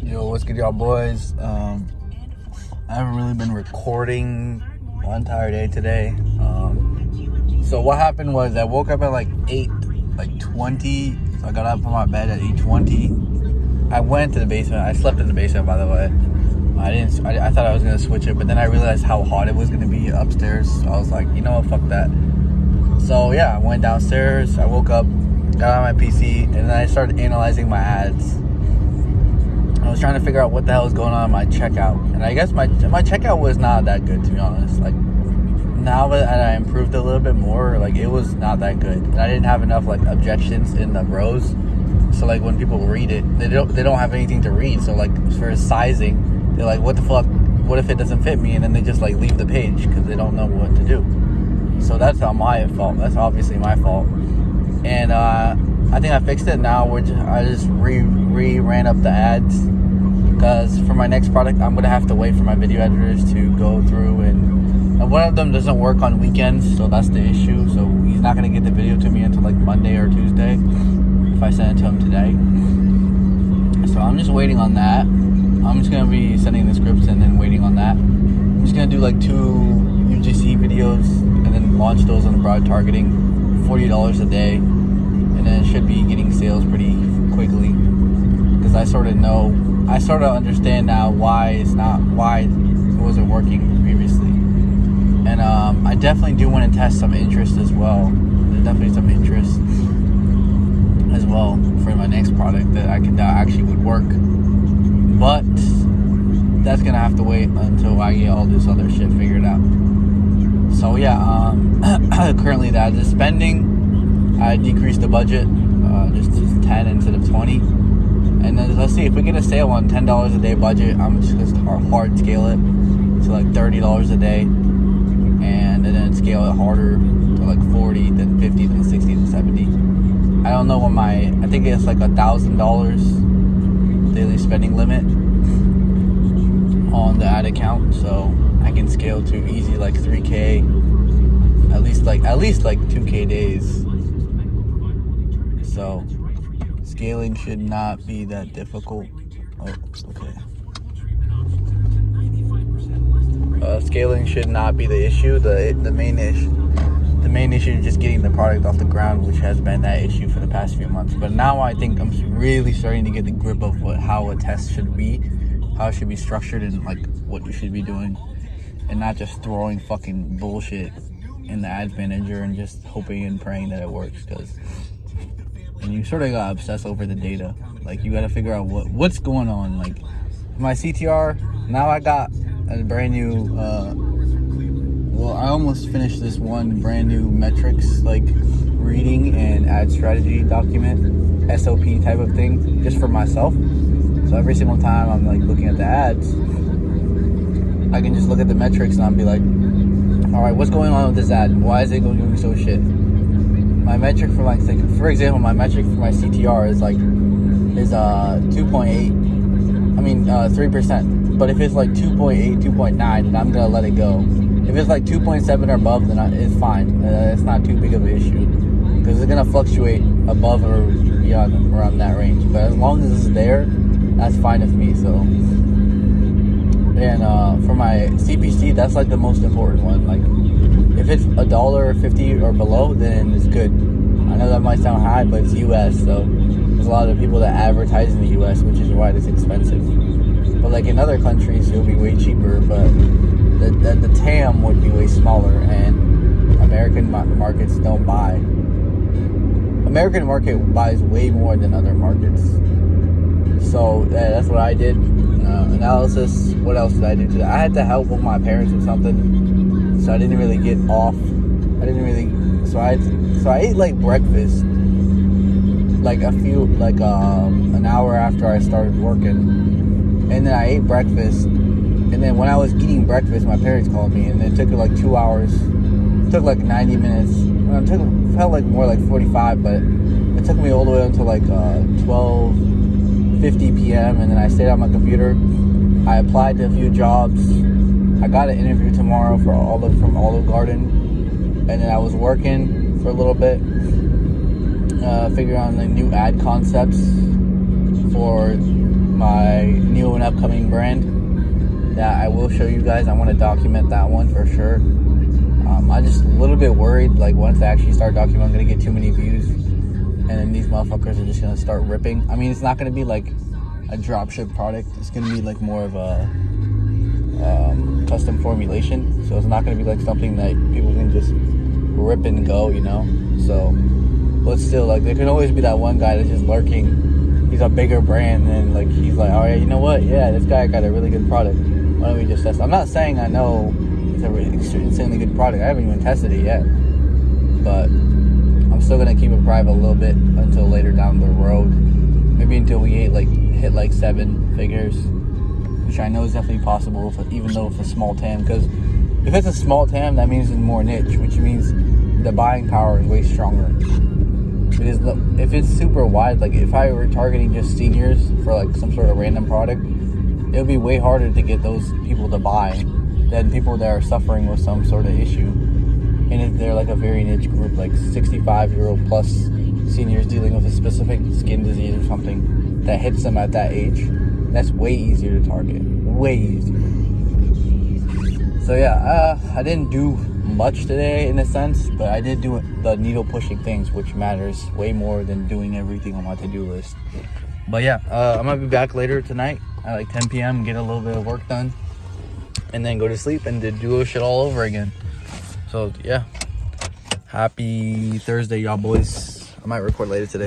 Yo, what's good, y'all boys? I haven't really been recording the entire day today. So what happened was I woke up at like 20. So I got up from my bed at 8:20. I went to the basement. I slept in the basement, by the way. I thought I was gonna switch it, but then I realized how hot it was gonna be upstairs. So I was like, you know what, fuck that. So yeah, I went downstairs. I woke up, got on my PC, and then I started analyzing my ads. I was trying to figure out what the hell was going on in my checkout, and I guess my checkout was not that good, to be honest. Like, now that I improved a little bit more, like, it was not that good, and I didn't have enough like objections in the rows. So like when people read it, they don't have anything to read. So like for sizing, they're like, what the fuck? What if it doesn't fit me? And then they just like leave the page because they don't know what to do. So that's not my fault. That's obviously my fault. And I think I fixed it now. I just ran up the ads, because for my next product, I'm gonna have to wait for my video editors to go through, and one of them doesn't work on weekends, so that's the issue. So he's not gonna get the video to me until like Monday or Tuesday if I send it to him today. So I'm just waiting on that. I'm just gonna be sending the scripts and then waiting on that. I'm just gonna do like 2 UGC videos and then launch those on the broad targeting, $40 a day, and then it should be getting sales pretty quickly, because I sort of understand now why it wasn't working previously. And I definitely do want to test some interest as well. There's definitely some interest as well for my next product that actually would work, but that's gonna have to wait until I get all this other shit figured out. So yeah, currently that is spending. I decreased the budget just to 10 instead of 20. And then let's see if we get a sale on $10 a day budget. I'm just gonna hard scale it to like $30 a day, and then scale it harder to like 40, then 50, then 60, then 70. I don't know what I think it's like $1,000 daily spending limit on the ad account, so I can scale to easy like 3K, at least like 2K days. So scaling should not be that difficult. Oh, okay. Scaling should not be the issue. The main issue is just getting the product off the ground, which has been that issue for the past few months. But now I think I'm really starting to get the grip of how a test should be, how it should be structured, and like what you should be doing, and not just throwing fucking bullshit in the ads manager and just hoping and praying that it works. And you sort of got obsessed over the data. Like, you got to figure out what's going on. Like, my CTR, now I got a brand new, I almost finished this one brand new metrics, like, reading and ad strategy document, SOP type of thing, just for myself. So every single time I'm, like, looking at the ads, I can just look at the metrics and I'll be like, all right, what's going on with this ad? Why is it doing so shit? My metric for for example, my metric for my CTR is 2.8. 3%. But if it's like 2.8, 2.9, then I'm gonna let it go. If it's like 2.7 or above, then it's fine. It's not too big of an issue, because it's gonna fluctuate above or beyond around that range. But as long as it's there, that's fine with me. So, and for my CPC, that's like the most important one. Like, if it's $1.50 or below, then it's good. I know that might sound high, but it's US, so there's a lot of people that advertise in the US, which is why it's expensive. But like in other countries, it'll be way cheaper, but the TAM would be way smaller, and American markets don't buy. American market buys way more than other markets. So that's what I did. Analysis. What else did I do today? I had to help with my parents with something, so I didn't really get off. So I ate like breakfast, like an hour after I started working, and then I ate breakfast, and then when I was eating breakfast, my parents called me, and it took like 2 hours. It took like 90 minutes. Felt like more like 45, but it took me all the way until like 12:50 p.m. and then I stayed on my computer. I applied to a few jobs. I got an interview tomorrow from Olive Garden, and then I was working for a little bit, figuring out like new ad concepts for my new upcoming brand that I will show you guys. I want to document that one for sure. I'm just a little bit worried, like once I actually start documenting, I'm gonna get too many views, and then these motherfuckers are just gonna start ripping. I mean, it's not gonna be like a dropship product. It's gonna be like more of a custom formulation. So it's not gonna be like something that people can just rip and go, you know. So, but still, like there can always be that one guy that's just lurking. He's a bigger brand, and like he's like, all right, you know what? Yeah, this guy got a really good product. Why don't we just test? I'm not saying I know it's a really insanely good product. I haven't even tested it yet, but I'm still gonna keep it private a little bit until later down the road. Maybe until we hit like 7 figures, which I know is definitely possible, even though it's a small TAM. Because if it's a small TAM, that means it's more niche, which means the buying power is way stronger. Because if it's super wide, like if I were targeting just seniors for like some sort of random product, it would be way harder to get those people to buy than people that are suffering with some sort of issue. And if they're like a very niche group, like 65-year-old plus seniors dealing with a specific skin disease or something that hits them at that age, that's way easier to target. Way easier. So yeah, I didn't do much today in a sense, but I did do the needle pushing things, which matters way more than doing everything on my to-do list. But yeah, I'm gonna be back later tonight at like 10 p.m. get a little bit of work done, and then go to sleep and do duo shit all over again. So yeah, happy Thursday, y'all boys. I might record later today.